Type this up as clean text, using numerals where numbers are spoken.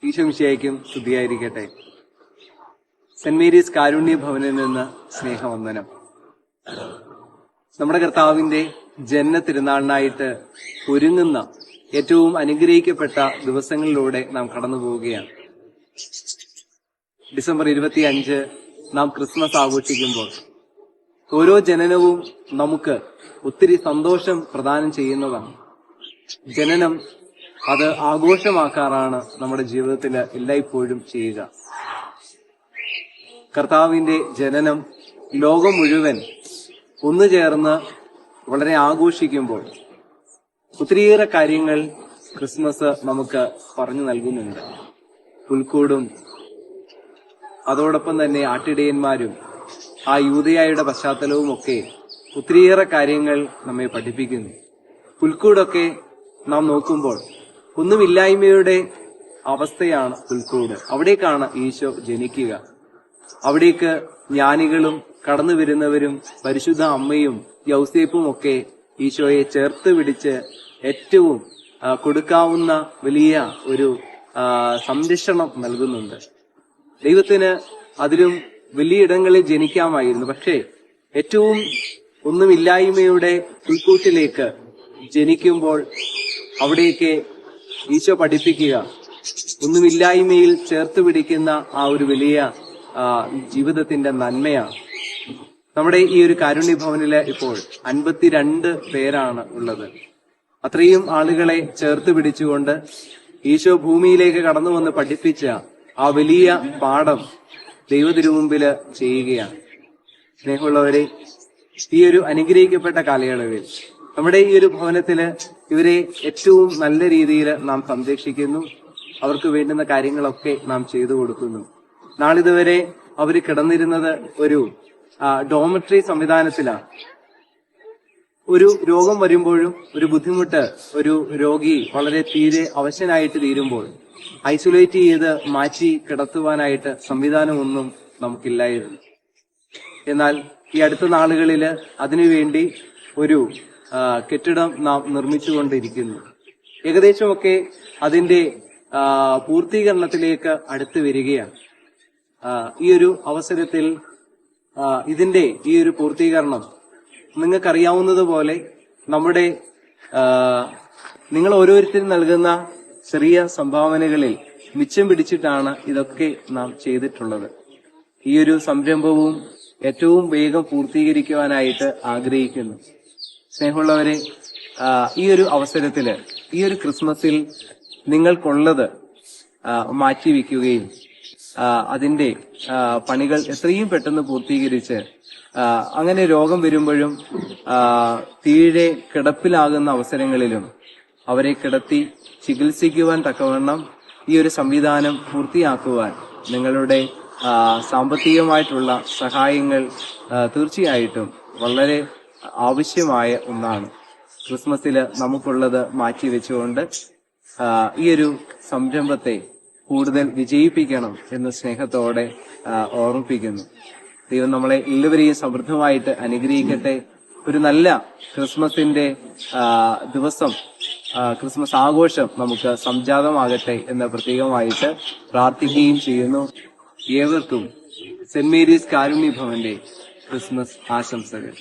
ഈശോമിശിഹായ്ക്കും സ്തുതിയായിരിക്കട്ടെ. Saint Mary's കാരുണ്യ ഭവനിൽ നിന്ന് സ്നേഹവന്ദനം. നമ്മുടെ കർത്താവിന്റെ ജന്മ തിരുനാളിനായിട്ട് ഒരുങ്ങുന്ന ഏറ്റവും അനുഗ്രഹിക്കപ്പെട്ട ദിവസങ്ങളിലൂടെ നാം കടന്നു പോവുകയാണ്. ഡിസംബർ 25 നാം ക്രിസ്മസ് ആഘോഷിക്കുമ്പോൾ ഓരോ ജനനവും നമുക്ക് ഒത്തിരി സന്തോഷം പ്രദാനം ചെയ്യുന്നതാണ്. ജനനം അത് ആഘോഷമാക്കാറാണ് നമ്മുടെ ജീവിതത്തിൽ എല്ലായ്പ്പോഴും ചെയ്യുക. കർത്താവിന്റെ ജനനം ലോകം മുഴുവൻ ഒന്നു ചേർന്ന് വളരെ ആഘോഷിക്കുമ്പോൾ ഒത്തിരിയേറെ കാര്യങ്ങൾ ക്രിസ്മസ് നമുക്ക് പറഞ്ഞു നൽകുന്നുണ്ട്. പുൽക്കൂടും അതോടൊപ്പം തന്നെ ആട്ടിടയന്മാരും ആ യൂദയായുടെ പശ്ചാത്തലവും ഒക്കെ ഒത്തിരിയേറെ കാര്യങ്ങൾ നമ്മെ പഠിപ്പിക്കുന്നു. പുൽക്കൂടൊക്കെ നാം നോക്കുമ്പോൾ ഒന്നുമില്ലായ്മയുടെ അവസ്ഥയാണ് പുൽക്കൂട്. അവിടേക്കാണ് ഈശോ ജനിക്കുക. അവിടേക്ക് ജ്ഞാനികളും കടന്നു വരുന്നവരും പരിശുദ്ധ അമ്മയും യൗസേപ്പും ഒക്കെ ഈശോയെ ചേർത്ത് പിടിച്ച് ഏറ്റവും കൊടുക്കാവുന്ന വലിയ ഒരു സംരക്ഷണം നൽകുന്നുണ്ട്. ദൈവത്തിന് അതിലും വലിയ ഇടങ്ങളിൽ ജനിക്കാമായിരുന്നു. പക്ഷേ ഏറ്റവും ഒന്നുമില്ലായ്മയുടെ പുൽക്കൂട്ടിലേക്ക് ജനിക്കുമ്പോൾ അവിടേക്ക് ഈശോ പഠിപ്പിക്കുക ഒന്നുമില്ലായ്മയിൽ ചേർത്ത് പിടിക്കുന്ന ആ ഒരു വലിയ ജീവിതത്തിന്റെ നന്മയാണ്. നമ്മുടെ ഈ ഒരു കാരുണ്യ ഭവനില് ഇപ്പോൾ 52 പേരാണ് ഉള്ളത്. അത്രയും ആളുകളെ ചേർത്ത് പിടിച്ചുകൊണ്ട് ഈശോ ഭൂമിയിലേക്ക് കടന്നു വന്ന് പഠിപ്പിച്ച ആ വലിയ പാഠം ദൈവതിരുമുമ്പില് ചെയ്യുകയാണ്. സ്നേഹമുള്ളവരെ, ഈ ഒരു അനുഗ്രഹിക്കപ്പെട്ട കാലയളവിൽ നമ്മുടെ ഈ ഒരു ഭവനത്തില് ഇവരെ ഏറ്റവും നല്ല രീതിയിൽ നാം സംരക്ഷിക്കുന്നു. അവർക്ക് വേണ്ടുന്ന കാര്യങ്ങളൊക്കെ നാം ചെയ്തു കൊടുക്കുന്നു. നാളിതുവരെ അവർ കിടന്നിരുന്നത് ഒരു ഡോമട്രി സംവിധാനത്തിലാണ്. ഒരു രോഗം വരുമ്പോഴും ഒരു ബുദ്ധിമുട്ട് ഒരു രോഗി വളരെ തീരെ അവശനായിട്ട് തീരുമ്പോൾ ഐസൊലേറ്റ് ചെയ്ത് മാറ്റി കിടത്തുവാനായിട്ട് സംവിധാനമൊന്നും നമുക്കില്ലായിരുന്നു. എന്നാൽ ഈ അടുത്ത നാളുകളിൽ അതിനുവേണ്ടി ഒരു കെട്ടിടം നാം നിർമ്മിച്ചുകൊണ്ടിരിക്കുന്നു. ഏകദേശമൊക്കെ അതിന്റെ പൂർത്തീകരണത്തിലേക്ക് അടുത്ത് വരികയാണ്. ഈ ഒരു അവസരത്തിൽ ഇതിന്റെ ഈ ഒരു പൂർത്തീകരണം നിങ്ങൾക്കറിയാവുന്നതുപോലെ നമ്മുടെ നിങ്ങൾ ഓരോരുത്തരും നൽകുന്ന ചെറിയ സംഭാവനകളിൽ മിച്ചം പിടിച്ചിട്ടാണ് ഇതൊക്കെ നാം ചെയ്തിട്ടുള്ളത്. ഈ ഒരു സംരംഭവും ഏറ്റവും വേഗം പൂർത്തീകരിക്കുവാനായിട്ട് ആഗ്രഹിക്കുന്നു. സ്നേഹമുള്ളവരെ, ഈ ഒരു അവസരത്തില് ഈ ഒരു ക്രിസ്മസിൽ നിങ്ങൾക്കുള്ളത് മാറ്റിവെക്കുകയും അതിന്റെ പണികൾ എത്രയും പെട്ടെന്ന് പൂർത്തീകരിച്ച് അങ്ങനെ രോഗം വരുമ്പോഴും തീരെ കിടപ്പിലാകുന്ന അവസരങ്ങളിലും അവരെ കിടത്തി ചികിത്സിക്കുവാൻ തക്കവണ്ണം ഈ ഒരു സംവിധാനം പൂർത്തിയാക്കുവാൻ നിങ്ങളുടെ സാമ്പത്തികമായിട്ടുള്ള സഹായങ്ങൾ തീർച്ചയായിട്ടും വളരെ ആവശ്യമായ ഒന്നാണ്. ക്രിസ്മസിൽ നമുക്കുള്ളത് മാറ്റിവെച്ചുകൊണ്ട് ഈ ഒരു സംരംഭത്തെ കൂടുതൽ വിജയിപ്പിക്കണം എന്ന് സ്നേഹത്തോടെ ഓർമ്മിപ്പിക്കുന്നു. ദൈവം നമ്മളെ എല്ലാവരെയും സമൃദ്ധമായിട്ട് അനുഗ്രഹിക്കട്ടെ. ഒരു നല്ല ക്രിസ്മസിന്റെ ദിവസം, ക്രിസ്മസ് ആഘോഷം നമുക്ക് സംജാതമാകട്ടെ എന്ന് പ്രത്യേകമായിട്ട് പ്രാർത്ഥിക്കുകയും ചെയ്യുന്നു. ഏവർക്കും സെന്റ് മേരീസ് കാരുണ്യ ഭവന്റെ ക്രിസ്മസ് ആശംസകൾ.